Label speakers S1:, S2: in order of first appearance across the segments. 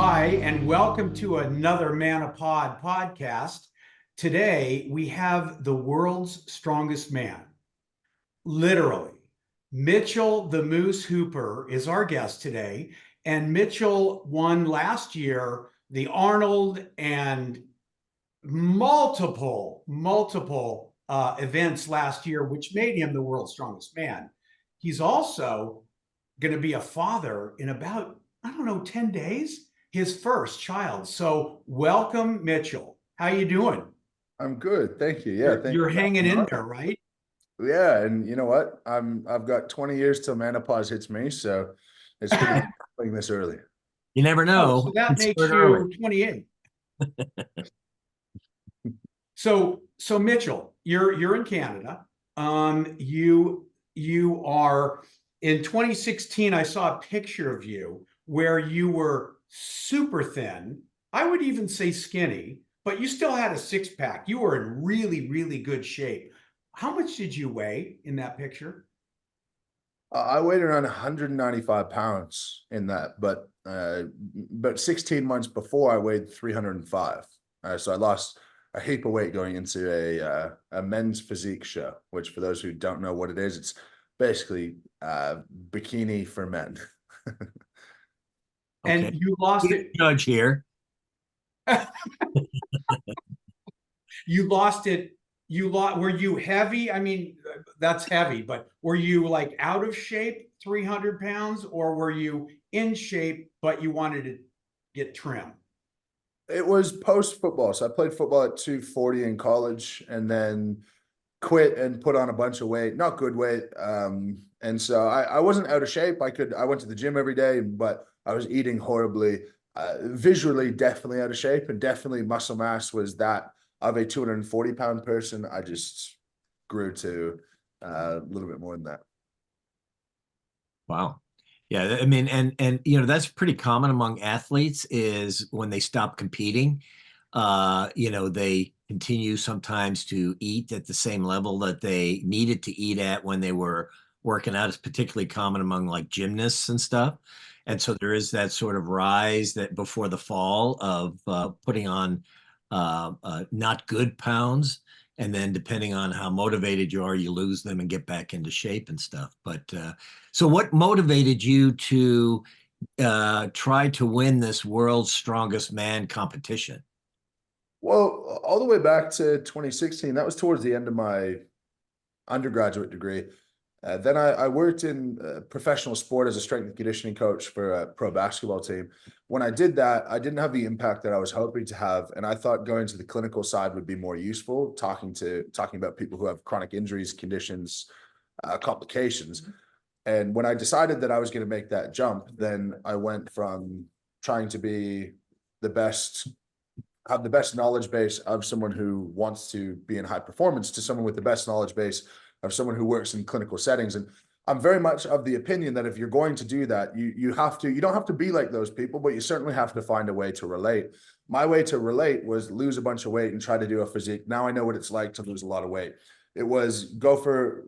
S1: Hi, and welcome to another Man of Pod podcast. Today, we have the world's strongest man, literally. Mitchell the Moose Hooper is our guest today. And Mitchell won last year the Arnold and multiple events last year, which made him the world's strongest man. He's also going to be a father in about, I don't know, 10 days, his first child. So welcome, Mitchell. How you doing?
S2: I'm good, thank you. Yeah,
S1: You're
S2: thank
S1: hanging in
S2: you.
S1: there, right?
S2: Yeah, and you know what? I've got 20 years till menopause hits me, so it's good to be playing this early.
S3: You never
S1: Oh, so
S3: know.
S1: that
S3: It's
S1: makes
S3: start early.
S1: you 28. So Mitchell, you're in Canada. You are in 2016. I saw a picture of you where you were super thin. I would even say skinny, but you still had a six pack. You were in really good shape. How much did you weigh in that picture?
S2: I weighed around 195 pounds in that, but 16 months before I weighed 305. So I lost a heap of weight going into a men's physique show, which for those who don't know what it is, it's basically bikini for men.
S1: And
S3: Okay.
S1: you lost it.
S3: Judge here.
S1: You lost it. Were you heavy? I mean, that's heavy, but were you like out of shape, 300 pounds, or were you in shape, but you wanted to get trim?
S2: It was post football. So I played football at 240 in college and then quit and put on a bunch of weight, not good weight. And so I wasn't out of shape. I went to the gym every day, but I was eating horribly. Visually, definitely out of shape, and definitely muscle mass was that of a 240-pound person. I just grew to a little bit more than that.
S3: Wow. Yeah, I mean, and that's pretty common among athletes is when they stop competing, they continue sometimes to eat at the same level that they needed to eat at when they were working out. It's particularly common among like gymnasts and stuff. And so there is that sort of rise that before the fall of putting on not good pounds. And then depending on how motivated you are, you lose them and get back into shape and stuff. But so what motivated you to try to win this world's strongest man competition?
S2: Well, all the way back to 2016, that was towards the end of my undergraduate degree. Then I worked in professional sport as a strength and conditioning coach for a pro basketball team. When I did that, I didn't have the impact that I was hoping to have, and I thought going to the clinical side would be more useful, talking about people who have chronic injuries, conditions, complications. And when I decided that I was going to make that jump, then I went from trying to be the best, have the best knowledge base of someone who wants to be in high performance to someone with the best knowledge base of someone who works in clinical settings. And I'm very much of the opinion that if you're going to do that, you don't have to be like those people, but you certainly have to find a way to relate. My way to relate was lose a bunch of weight and try to do a physique. Now I know what it's like to lose a lot of weight. It was go for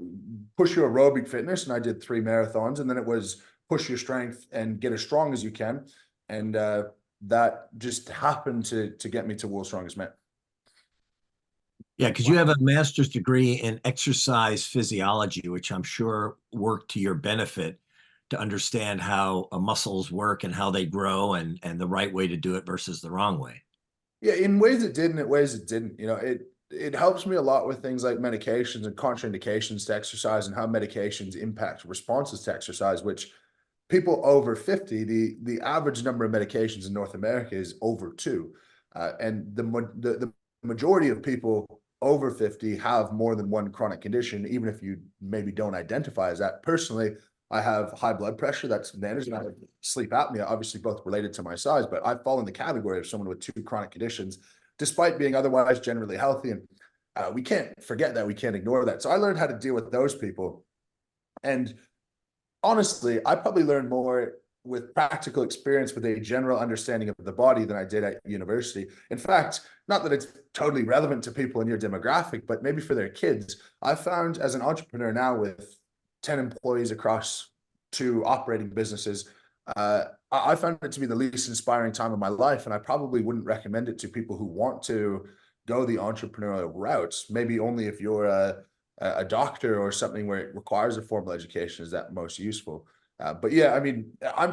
S2: push your aerobic fitness, and I did 3 marathons, and then it was push your strength and get as strong as you can. And that just happened to get me to World's Strongest Man.
S3: Yeah, because you have a master's degree in exercise physiology, which I'm sure worked to your benefit to understand how muscles work and how they grow and the right way to do it versus the wrong way.
S2: Yeah, in ways it did and in ways it didn't. It helps me a lot with things like medications and contraindications to exercise and how medications impact responses to exercise, which people over 50, the average number of medications in North America is over 2. And the majority of people over 50 have more than one chronic condition, even if you maybe don't identify as that. Personally, I have high blood pressure that's managed, and I have sleep apnea, obviously both related to my size, but I fall in the category of someone with 2 chronic conditions, despite being otherwise generally healthy. And we can't forget that, we can't ignore that. So I learned how to deal with those people. And honestly, I probably learned more with practical experience with a general understanding of the body than I did at university. In fact, not that it's totally relevant to people in your demographic, but maybe for their kids. I found as an entrepreneur now with 10 employees across 2 operating businesses, I found it to be the least inspiring time of my life, and I probably wouldn't recommend it to people who want to go the entrepreneurial route. Maybe only if you're a doctor or something where it requires a formal education is that most useful. But yeah, I mean, I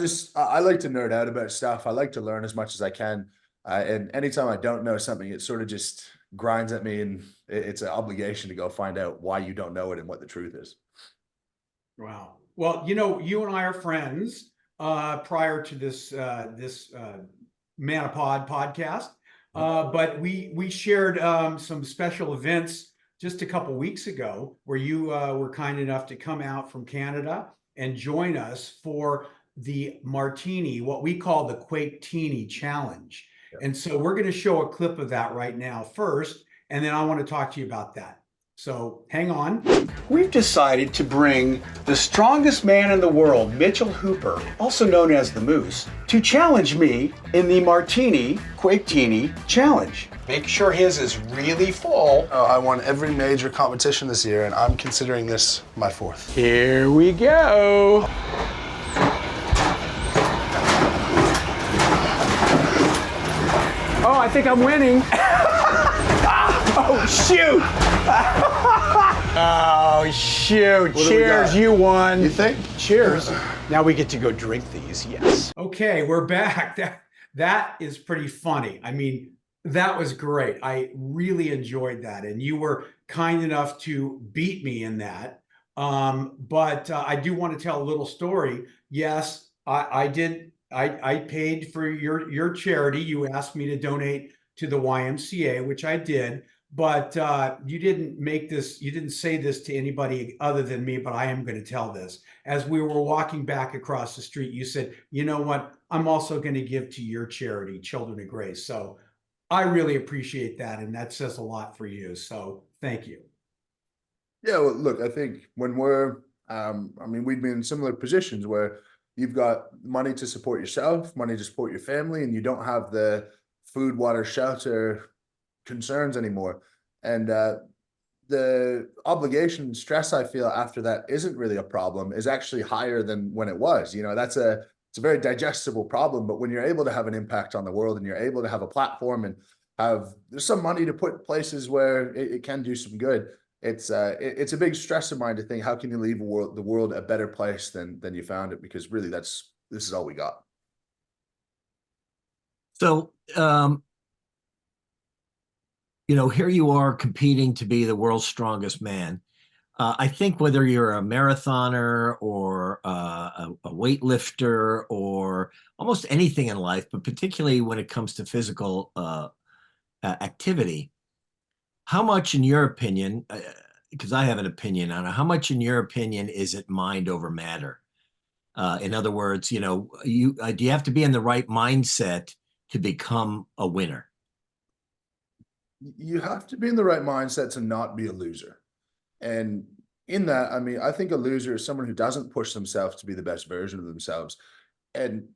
S2: like to nerd out about stuff. I like to learn as much as I can. And anytime I don't know something, it sort of just grinds at me, and it's an obligation to go find out why you don't know it and what the truth is.
S1: Wow. Well, you and I are friends prior to this Manipod podcast, but we shared some special events just a couple weeks ago where you were kind enough to come out from Canada and join us for the martini, what we call the Quake-tini challenge.
S2: Yeah.
S1: And so we're going to show a clip of that right now first, and then I want to talk to you about that. So hang on. We've decided to bring the strongest man in the world, Mitchell Hooper, also known as the Moose, to challenge me in the Martini Quake-tini Challenge. Make sure his is really full.
S2: Oh, I won every major competition this year, and I'm considering this my fourth.
S1: Here we go. Oh, I think I'm winning. Oh, shoot. Oh, shoot. Cheers, you won.
S2: You think?
S1: Cheers. Now we get to go drink these, yes. Okay, we're back. That is pretty funny. I mean, that was great. I really enjoyed that. And you were kind enough to beat me in that. But I do want to tell a little story. Yes, I did. I paid for your charity. You asked me to donate to the YMCA, which I did. But you didn't say this to anybody other than me, but I am going to tell this. As we were walking back across the street, you said, you know what? I'm also going to give to your charity, Children of Grace. So I really appreciate that. And that says a lot for you. So thank you.
S2: Yeah, well, look, I think when we've been in similar positions where you've got money to support yourself, money to support your family, and you don't have the food, water, shelter concerns anymore. And the obligation and stress I feel after that isn't really a problem, is actually higher than when it was. It's a very digestible problem, but when you're able to have an impact on the world and you're able to have a platform and there's some money to put places where it can do some good, it's a big stress of mine to think, how can you leave the world a better place than you found it? Because really this is all we got.
S3: So, here you are competing to be the world's strongest man. I think whether you're a marathoner or a weightlifter or almost anything in life, but particularly when it comes to physical activity, how much, in your opinion, because I have an opinion on it, how much, in your opinion, is it mind over matter? In other words, do you have to be in the right mindset to become a winner?
S2: You have to be in the right mindset to not be a loser. And in that, I mean, I think a loser is someone who doesn't push themselves to be the best version of themselves. And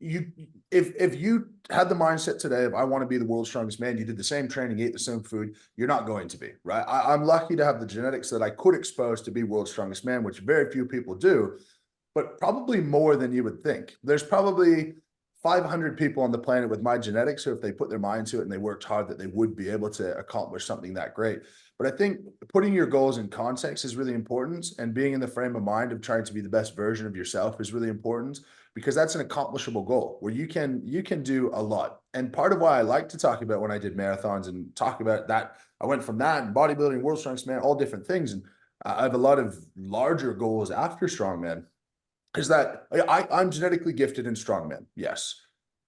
S2: if you had the mindset today of, I want to be the world's strongest man, you did the same training, ate the same food, you're not going to be, right? I'm lucky to have the genetics that I could expose to be world's strongest man, which very few people do, but probably more than you would think. There's probably 500 people on the planet with my genetics, or if they put their mind to it and they worked hard, that they would be able to accomplish something that great. But I think putting your goals in context is really important, and being in the frame of mind of trying to be the best version of yourself is really important, because that's an accomplishable goal where you can do a lot. And part of why I like to talk about when I did marathons and talk about that, I went from that and bodybuilding, world strongest man, all different things. And I have a lot of larger goals after strongman, is that I'm genetically gifted in strongman, yes,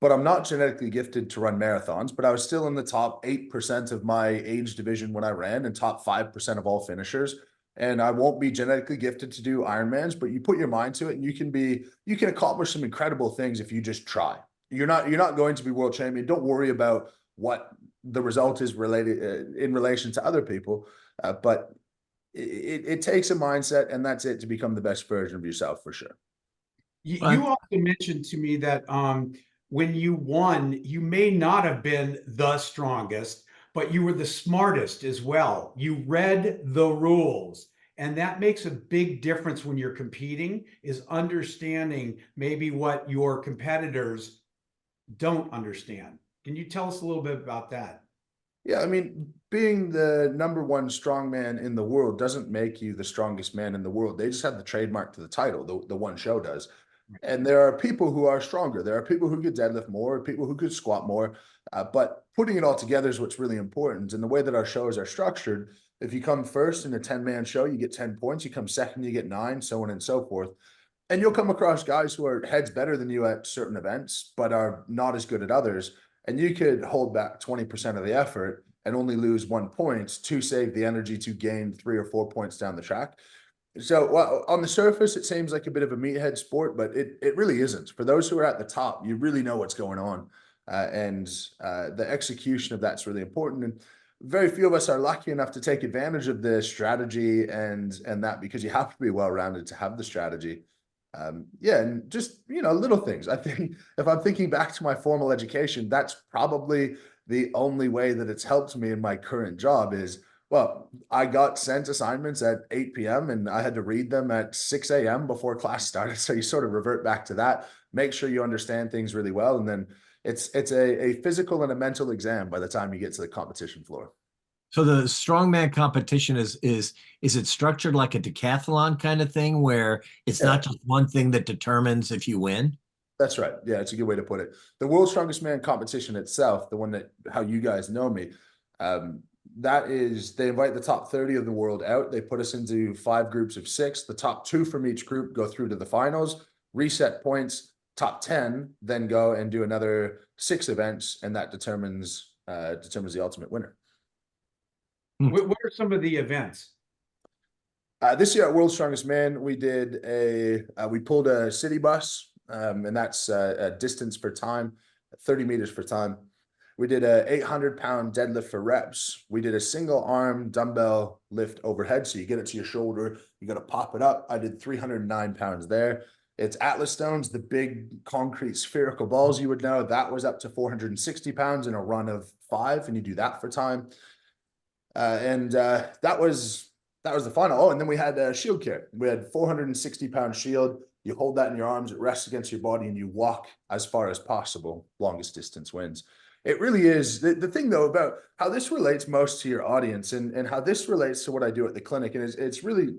S2: but I'm not genetically gifted to run marathons. But I was still in the top 8% of my age division when I ran, and top 5% of all finishers. And I won't be genetically gifted to do Ironmans, but you put your mind to it, and you can accomplish some incredible things if you just try. You're not going to be world champion. Don't worry about what the result is related in relation to other people, but it takes a mindset, and that's it, to become the best version of yourself, for sure.
S1: You also mentioned to me that when you won, you may not have been the strongest, but you were the smartest as well. You read the rules And that makes a big difference when you're competing, is understanding maybe what your competitors don't understand. Can you tell us a little bit about that?
S2: Yeah, I mean, being the #1 strongman in the world doesn't make you the strongest man in the world. They just have the trademark to the title, the one show does. And there are people who are stronger. There are people who could deadlift more, people who could squat more. But putting it all together is what's really important. And the way that our shows are structured, if you come first in a 10-man show, you get 10 points. You come second, you get 9, so on and so forth. And you'll come across guys who are heads better than you at certain events, but are not as good at others. And you could hold back 20% of the effort and only lose 1 point to save the energy to gain 3 or 4 points down the track. So, well, on the surface, it seems like a bit of a meathead sport, but it really isn't. For those who are at the top, you really know what's going on. And the execution of that's really important. And very few of us are lucky enough to take advantage of the strategy and that, because you have to be well-rounded to have the strategy. Yeah, and just, little things. I think if I'm thinking back to my formal education, that's probably the only way that it's helped me in my current job is, well, I got sent assignments at 8 p.m. and I had to read them at 6 a.m. before class started. So you sort of revert back to that, make sure you understand things really well. And then it's a physical and a mental exam by the time you get to the competition floor.
S3: So the strongman competition is it structured like a decathlon kind of thing where it's not just one thing that determines if you win?
S2: That's right. Yeah, it's a good way to put it. The World's Strongest Man competition itself, the one that how you guys know me, that is, they invite the top 30 of the world out. They put us into 5 groups of 6. The top 2 from each group go through to the finals, reset points. Top 10 then go and do another 6 events, and that determines the ultimate winner.
S1: What are some of the events?
S2: This year at World's Strongest Man, we did we pulled a city bus, and that's a distance for time, 30 meters for time. We did a 800-pound deadlift for reps. We did a single arm dumbbell lift overhead. So you get it to your shoulder, you got to pop it up. I did 309 pounds there. It's Atlas stones, the big concrete spherical balls you would know. That was up to 460 pounds in a run of 5, and you do that for time. That was the final. Oh, and then we had a shield carry. We had 460-pound shield. You hold that in your arms, it rests against your body, and you walk as far as possible. Longest distance wins. It really is. The thing, though, about how this relates most to your audience and how this relates to what I do at the clinic, and it's really,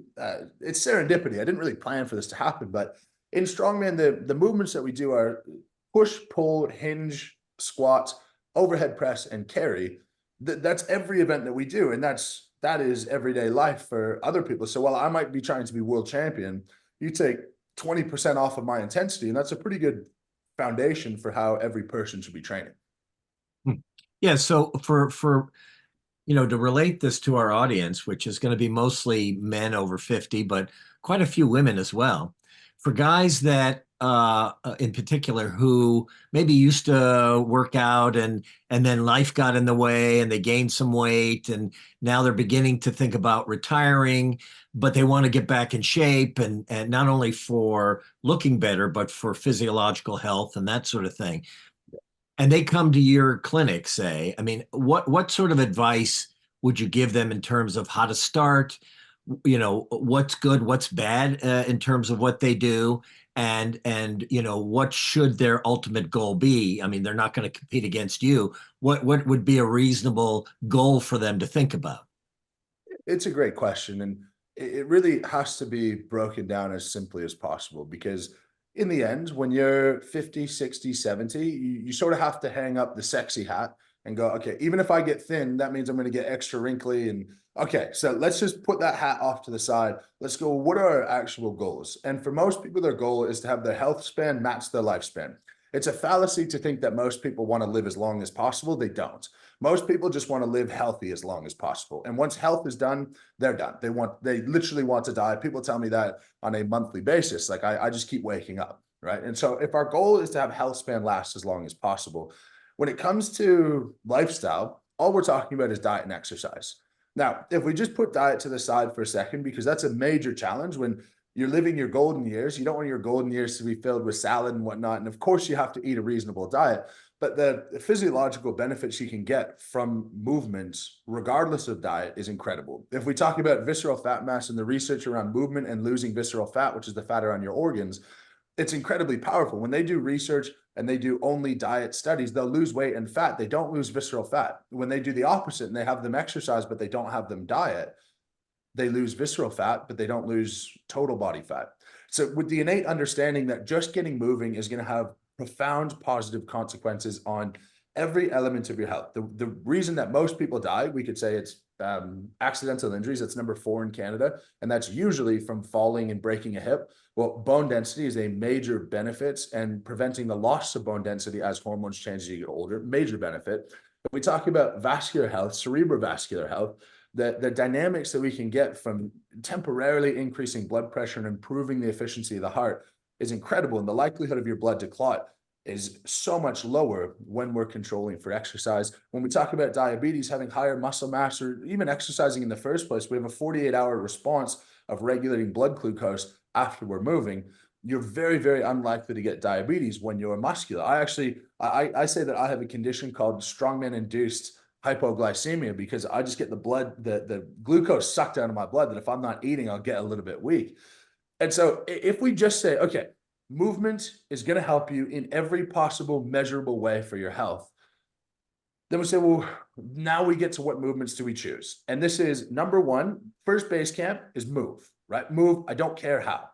S2: it's serendipity. I didn't really plan for this to happen, but in strongman, the movements that we do are push, pull, hinge, squat, overhead press, and carry. That's every event that we do, and that is everyday life for other people. So while I might be trying to be world champion, you take 20% off of my intensity, and that's a pretty good foundation for how every person should be training.
S3: Yeah, so for to relate this to our audience, which is going to be mostly men over 50, but quite a few women as well. For guys that in particular who maybe used to work out and then life got in the way and they gained some weight and now they're beginning to think about retiring, but they want to get back in shape and not only for looking better, but for physiological health and that sort of thing. And they come to your clinic, say, I mean, what sort of advice would you give them in terms of how to start, what's good, what's bad in terms of what they do, and what should their ultimate goal be? I mean, they're not going to compete against you. What would be a reasonable goal for them to think about?
S2: It's a great question, and it really has to be broken down as simply as possible, because in the end, when you're 50, 60, 70, you sort of have to hang up the sexy hat and go, okay, even if I get thin, that means I'm going to get extra wrinkly. And okay, so let's just put that hat off to the side. Let's go, what are our actual goals? And for most people, their goal is to have their health span match their lifespan. It's a fallacy to think that most people want to live as long as possible. They don't. Most people just want to live healthy as long as possible. And once health is done, they're done. They literally want to die. People tell me that on a monthly basis. Like I just keep waking up, right? And so if our goal is to have health span last as long as possible, when it comes to lifestyle, all we're talking about is diet and exercise. Now, if we just put diet to the side for a second, because that's a major challenge when you're living your golden years. You don't want your golden years to be filled with salad and whatnot. And of course, you have to eat a reasonable diet. but the physiological benefits you can get from movement, regardless of diet, is incredible. If we talk about visceral fat mass and the research around movement and losing visceral fat, which is the fat around your organs, it's incredibly powerful. When they do research and they do only diet studies, they'll lose weight and fat. They don't lose visceral fat. When they do the opposite and they have them exercise, but they don't have them diet, they lose visceral fat, but they don't lose total body fat. So with the innate understanding that just getting moving is going to have profound positive consequences on every element of your health. The reason that most people die, we could say it's accidental injuries. That's number 4 in Canada. And that's usually from falling and breaking a hip. Well, bone density is a major benefit, and preventing the loss of bone density as hormones change as you get older, major benefit. When we talk about vascular health, cerebrovascular health, the dynamics that we can get from temporarily increasing blood pressure and improving the efficiency of the heart is incredible. And the likelihood of your blood to clot is so much lower when we're controlling for exercise. When we talk about diabetes, having higher muscle mass, or even exercising in the first place, we have a 48-hour response of regulating blood glucose after we're moving. You're very, very unlikely to get diabetes when you're muscular. I say that I have a condition called strongman induced hypoglycemia, because I just get the glucose sucked out of my blood, that if I'm not eating, I'll get a little bit weak. And so if we just say, okay, movement is going to help you in every possible measurable way for your health, then we say, well, now we get to what movements do we choose? And this is number 1, first base camp is move, right? Move. I don't care how.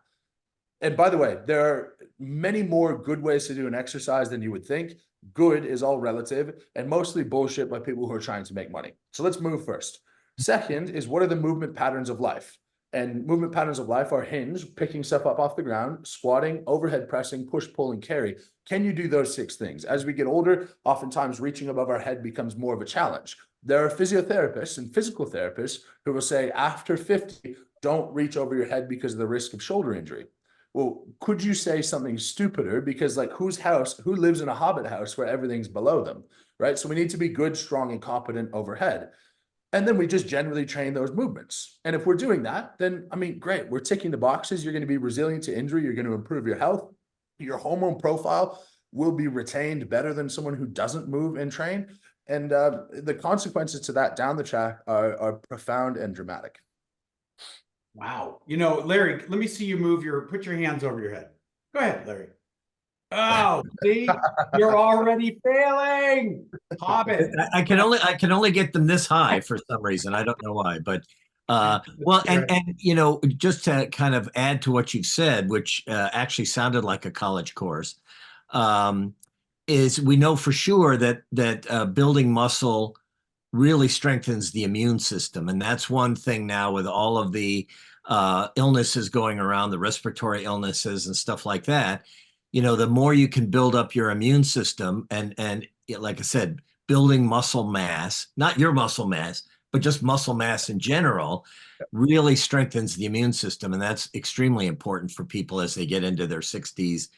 S2: And by the way, there are many more good ways to do an exercise than you would think. Good is all relative and mostly bullshit by people who are trying to make money. So let's move first. Second is, what are the movement patterns of life? And movement patterns of life are hinge, picking stuff up off the ground, squatting, overhead pressing, push, pull, and carry. Can you do those 6 things? As we get older, oftentimes reaching above our head becomes more of a challenge. There are physiotherapists and physical therapists who will say after 50, don't reach over your head because of the risk of shoulder injury. Well, could you say something stupider? Because like, who lives in a hobbit house where everything's below them, right? So we need to be good, strong, and competent overhead. And then we just generally train those movements. And if we're doing that, then, I mean, great. We're ticking the boxes. You're going to be resilient to injury. You're going to improve your health. Your hormone profile will be retained better than someone who doesn't move and train. And the consequences to that down the track are profound and dramatic.
S1: Wow. You know, Larry, let me see you put your hands over your head. Go ahead, Larry. Oh, see, you're already failing. Hobbit.
S3: I can only get them this high for some reason. I don't know why, but well, and you know, just to kind of add to what you've said, which actually sounded like a college course, is we know for sure that building muscle really strengthens the immune system, and that's one thing now with all of the illnesses going around, the respiratory illnesses and stuff like that. You know, the more you can build up your immune system, and like I said, building muscle mass, not your muscle mass, but just muscle mass in general, really strengthens the immune system. And that's extremely important for people as they get into their 60s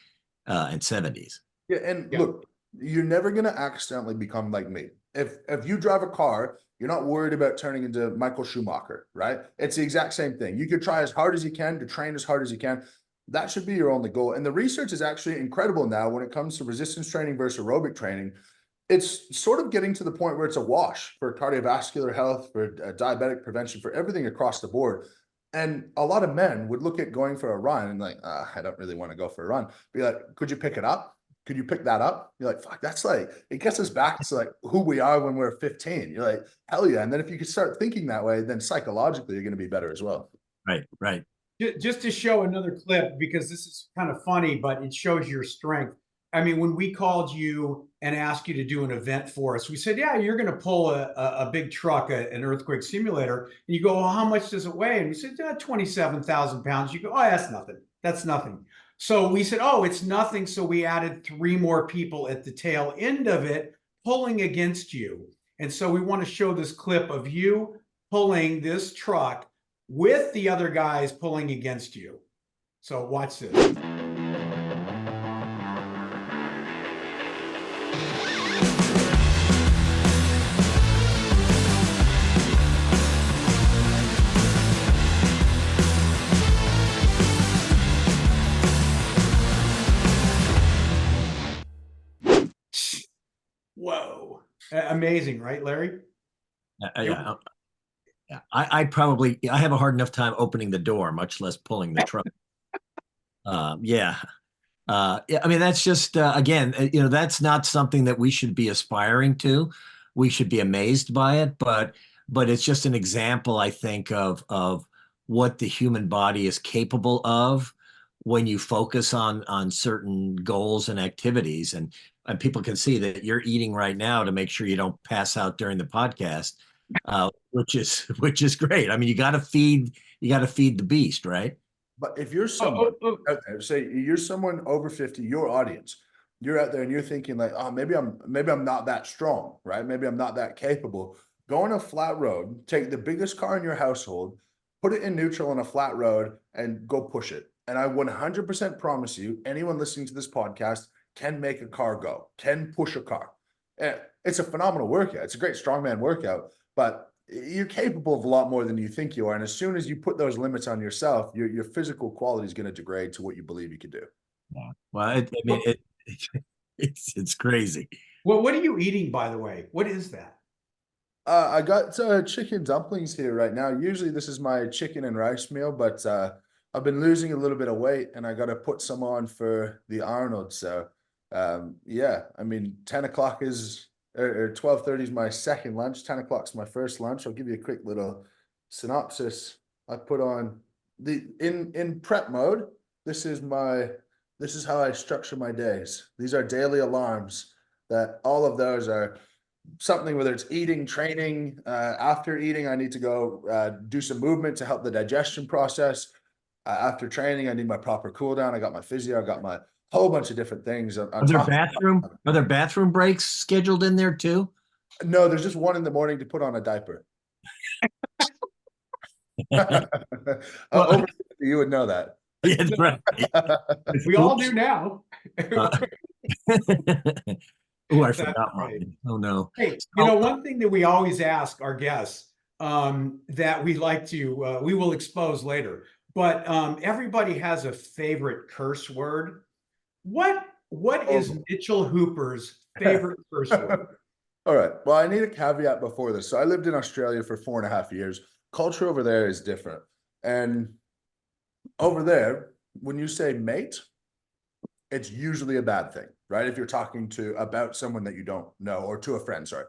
S3: and 70s.
S2: Yeah, and look, you're never going to accidentally become like me. If you drive a car, you're not worried about turning into Michael Schumacher, right? It's the exact same thing. You could try as hard as you can to train as hard as you can. That should be your only goal. And the research is actually incredible now when it comes to resistance training versus aerobic training. It's sort of getting to the point where it's a wash for cardiovascular health, for diabetic prevention, for everything across the board. And a lot of men would look at going for a run and like, I don't really want to go for a run. Be like, could you pick it up? Could you pick that up? You're like, fuck, that's like, it gets us back to like who we are when we're 15. You're like, hell yeah. And then if you could start thinking that way, then psychologically, you're going to be better as well.
S3: Right, right.
S1: Just to show another clip, because this is kind of funny, but it shows your strength. I mean, when we called you and asked you to do an event for us, we said, yeah, you're going to pull a big truck, an earthquake simulator. And you go, well, how much does it weigh? And we said, 27,000 pounds. You go, oh, that's nothing. That's nothing. So we said, oh, it's nothing. So we added 3 more people at the tail end of it pulling against you. And so we want to show this clip of you pulling this truck with the other guys pulling against you. So watch this. Whoa. Amazing, right, Larry?
S3: Yeah. Yeah. I have a hard enough time opening the door, much less pulling the truck. Yeah. Yeah, I mean, that's just again, that's not something that we should be aspiring to. We should be amazed by it, but it's just an example, I think, of what the human body is capable of when you focus on certain goals and activities. And people can see that you're eating right now to make sure you don't pass out during the podcast, which is great. I mean, you got to feed the beast, right?
S2: But if you're someone out there, say you're someone over 50, your audience, you're out there and you're thinking like, oh, maybe I'm not that strong, right? Maybe I'm not that capable. Go on a flat road, take the biggest car in your household, put it in neutral on a flat road, and go push it. And I 100% promise you, anyone listening to this podcast can make a car go, can push a car. It's a phenomenal workout. It's a great strongman workout, but you're capable of a lot more than you think you are. And as soon as you put those limits on yourself, your physical quality is going to degrade to what you believe you can do.
S3: Yeah. Well, I mean, it's crazy.
S1: Well, what are you eating, by the way? What is that?
S2: I got chicken dumplings here right now. Usually this is my chicken and rice meal, but I've been losing a little bit of weight and I got to put some on for the Arnold. So yeah, I mean, 10 o'clock is or 12:30 is my second lunch. 10 o'clock's my first lunch. I'll give you a quick little synopsis. I put on in prep mode. This is how I structure my days. These are daily alarms that all of those are something, whether it's eating, training, after eating, I need to go do some movement to help the digestion process. After training, I need my proper cool down. I got my physio, I got my whole bunch of different things.
S3: Are there bathroom breaks scheduled in there too?
S2: No, there's just one in the morning to put on a diaper. Over, you would know that.
S3: Yeah, right.
S1: We all do now.
S3: Oh, I forgot mine. Oh no.
S1: Hey, one thing that we always ask our guests that we like to we will expose later, but everybody has a favorite curse word. What is Mitchell Hooper's favorite curse word?
S2: All right. Well, I need a caveat before this. So I lived in Australia for 4.5 years. Culture over there is different. And over there, when you say mate, it's usually a bad thing, right? If you're talking about someone that you don't know, or to a friend, sorry.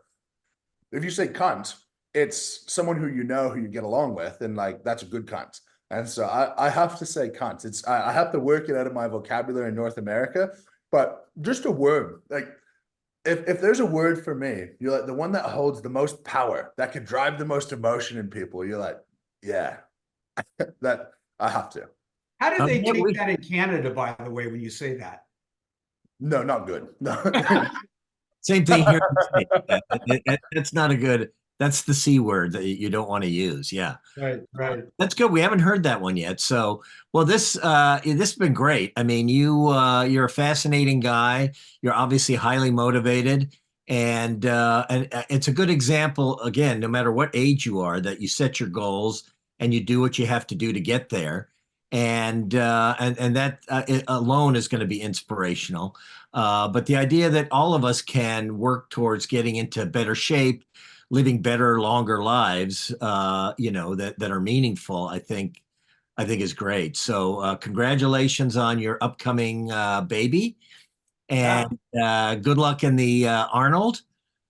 S2: If you say cunt, it's someone who who you get along with, and like that's a good cunt. And so I have to say cunt. I have to work it out of my vocabulary in North America, but just a word, like if there's a word for me, you're like the one that holds the most power, that could drive the most emotion in people. You're like, yeah, that I have to.
S1: How do they take that in Canada, by the way, when you say that?
S2: No, not good. No.
S3: Same thing here. That's not a good. That's the C word that you don't want to use. Yeah.
S1: Right.
S3: That's good. We haven't heard that one yet. So, well, this has been great. I mean, you're a fascinating guy. You're obviously highly motivated, and it's a good example. Again, no matter what age you are, that you set your goals and you do what you have to do to get there, and that alone is going to be inspirational. But the idea that all of us can work towards getting into better shape, living better, longer lives, that are meaningful, I think is great. So congratulations on your upcoming baby, and good luck in the Arnold.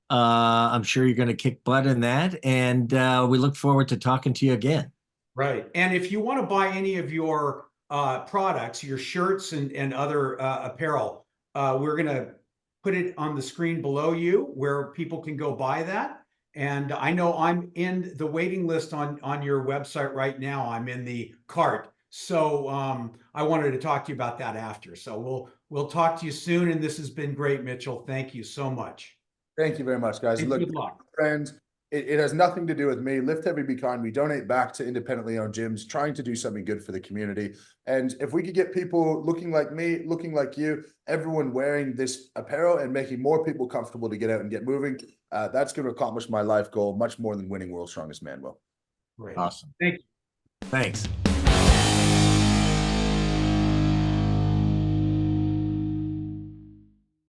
S3: I'm sure you're going to kick butt in that, and we look forward to talking to you again.
S1: Right. And if you want to buy any of your products, your shirts and other apparel, we're going to put it on the screen below you where people can go buy that. And I know I'm in the waiting list on your website right now. I'm in the cart. So I wanted to talk to you about that after. So we'll talk to you soon. And this has been great, Mitchell. Thank you so much.
S2: Thank you very much, guys.
S1: And
S2: look,
S1: good luck.
S2: Friends, it has nothing to do with me. Lift Heavy, Be Kind. We donate back to independently owned gyms, trying to do something good for the community. And if we could get people looking like me, looking like you, everyone wearing this apparel and making more people comfortable to get out and get moving, that's going to accomplish my life goal much more than winning World's Strongest Man will.
S1: Great.
S3: Awesome.
S1: Thank you.
S3: Thanks.